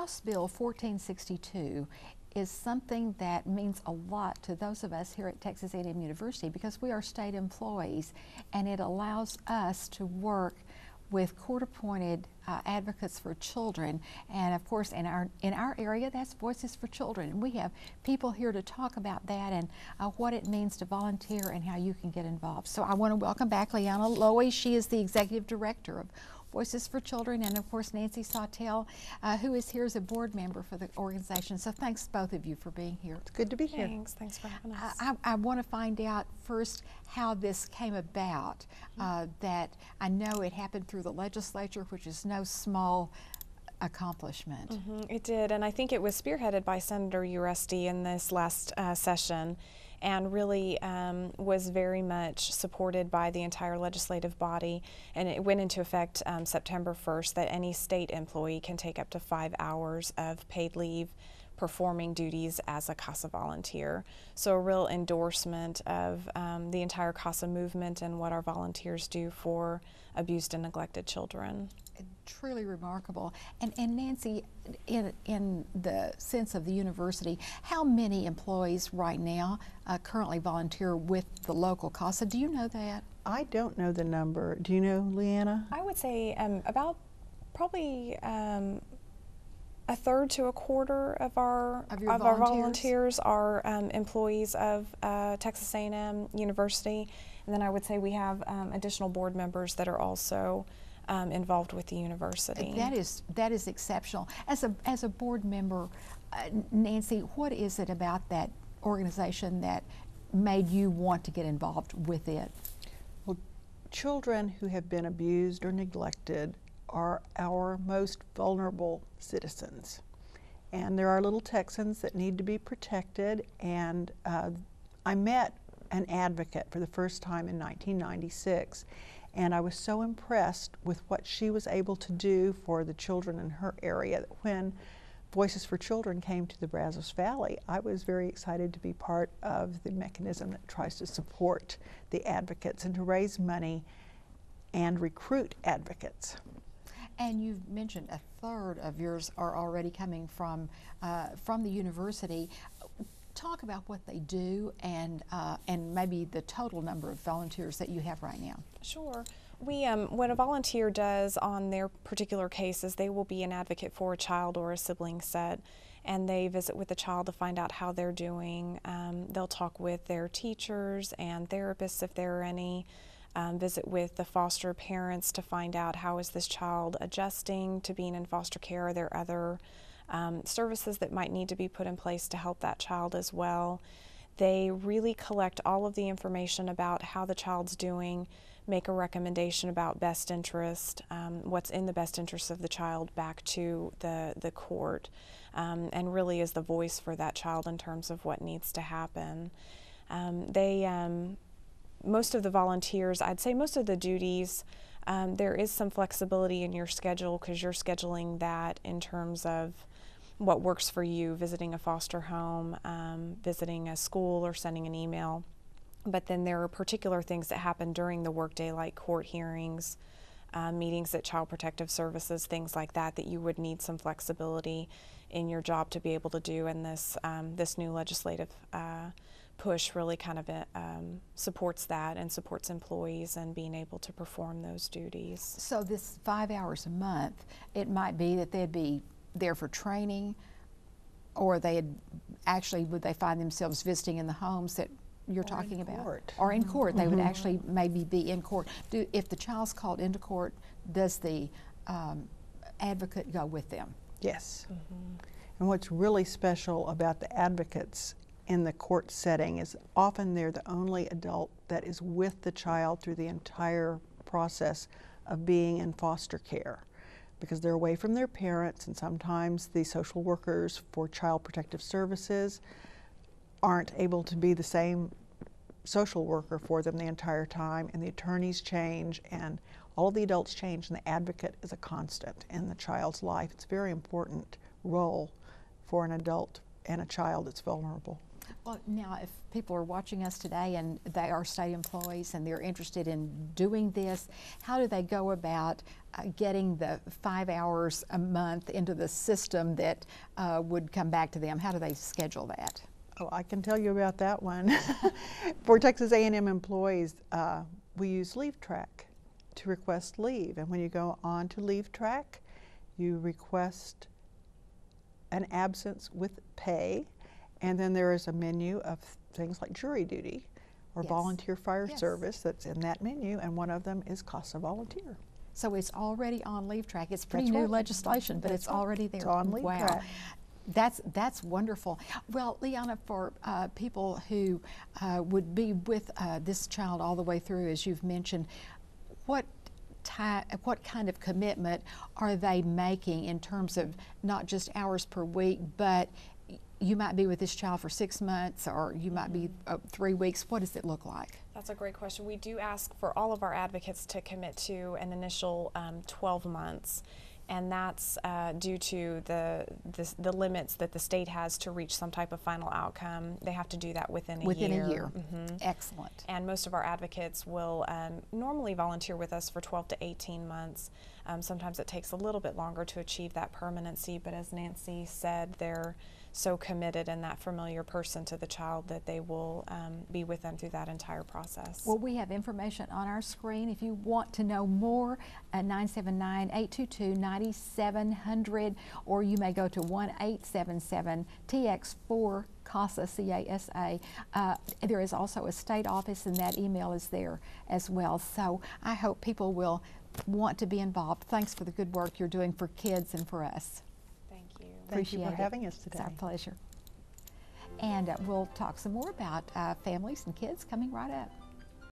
House Bill 1462 is something that means a lot to those of us here at Texas A&M University because we are state employees, and it allows us to work with court-appointed advocates for children, and of course in our area that's Voices for Children, and we have people here to talk about that and what it means to volunteer and how you can get involved. So I want to welcome back Liana Lowey. She is the executive director of Voices for Children, and of course Nancy Sawtelle, who is here as a board member for the organization. So thanks both of you for being here. It's good to be here. Thanks for having us. I want to find out first how this came about. That I know it happened through the legislature, which is no small accomplishment. It did, and I think it was spearheaded by Senator Uresti in this last session, and really was very much supported by the entire legislative body. And it went into effect September 1st that any state employee can take up to 5 hours of paid leave performing duties as a CASA volunteer. So a real endorsement of the entire CASA movement and what our volunteers do for abused and neglected children. Truly remarkable. And Nancy, in the sense of the university, how many employees right now currently volunteer with the local CASA? Do you know that? I don't know the number. Do you know, Liana? I would say about probably a third to a quarter of our volunteers are employees of Texas A&M University, and then I would say we have additional board members that are also involved with the university. That is exceptional. As a board member, Nancy, what is it about that organization that made you want to get involved with it? Well, children who have been abused or neglected are our most vulnerable citizens. And there are little Texans that need to be protected, and I met an advocate for the first time in 1996, and I was so impressed with what she was able to do for the children in her area that when Voices for Children came to the Brazos Valley, I was very excited to be part of the mechanism that tries to support the advocates and to raise money and recruit advocates. And you've mentioned a third of yours are already coming from the university. Talk about what they do and maybe the total number of volunteers that you have right now. Sure. We, when a volunteer does on their particular cases, they will be an advocate for a child or a sibling set, and they visit with the child to find out how they're doing. They'll talk with their teachers and therapists if there are any. Visit with the foster parents to find out how is this child adjusting to being in foster care. Are there other services that might need to be put in place to help that child as well. They really collect all of the information about how the child's doing, make a recommendation about best interest, what's in the best interest of the child back to the court, and really is the voice for that child in terms of what needs to happen. Most of the volunteers, I'd say most of the duties, there is some flexibility in your schedule because you're scheduling that in terms of what works for you, visiting a foster home, visiting a school, or sending an email. But then there are particular things that happen during the workday, like court hearings, meetings at Child Protective Services, things like that, that you would need some flexibility in your job to be able to do. And this new legislative push really kind of supports that and supports employees and being able to perform those duties. So this 5 hours a month, it might be that they'd be there for training, or would they find themselves visiting in the homes that you're talking about? Court. Or in court. They would actually maybe be in court. If the child's called into court, does the advocate go with them? Yes. And what's really special about the advocates in the court setting is often they're the only adult that is with the child through the entire process of being in foster care, because they're away from their parents, and sometimes the social workers for Child Protective Services aren't able to be the same social worker for them the entire time, and the attorneys change and all of the adults change, and the advocate is a constant in the child's life. It's a very important role for an adult and a child that's vulnerable. Well, now, if people are watching us today and they are state employees and they're interested in doing this, how do they go about getting the 5 hours a month into the system that would come back to them? How do they schedule that? Oh, I can tell you about that one. For Texas A&M employees, we use Leave Track to request leave. And when you go on to Leave Track, you request an absence with pay. And then there is a menu of things like jury duty or Yes. volunteer fire Yes. service that's in that menu, and one of them is cost of volunteer. So it's already on Leave Track. It's pretty That's new right. legislation, but That's it's right. already there. It's on Leave Wow. Track. That's wonderful. Well, Liana, for people who would be with this child all the way through, as you've mentioned, what kind of commitment are they making in terms of not just hours per week, but you might be with this child for 6 months, or you might be 3 weeks. What does it look like? That's a great question. We do ask for all of our advocates to commit to an initial 12 months, and that's due to the limits that the state has to reach some type of final outcome. They have to do that within a year. Within a year. Mm-hmm. Excellent. And most of our advocates will normally volunteer with us for 12 to 18 months. Sometimes it takes a little bit longer to achieve that permanency, but as Nancy said, they're so committed and that familiar person to the child that they will be with them through that entire process. Well, we have information on our screen. If you want to know more, 979-822-9700, or you may go to 1-877-TX4 CASA, C-A-S-A. There is also a state office, and that email is there as well. So I hope people will want to be involved. Thanks for the good work you're doing for kids and for us. Thank you. Thank you for Appreciate it. having us today. It's our pleasure. And we'll talk some more about families and kids coming right up.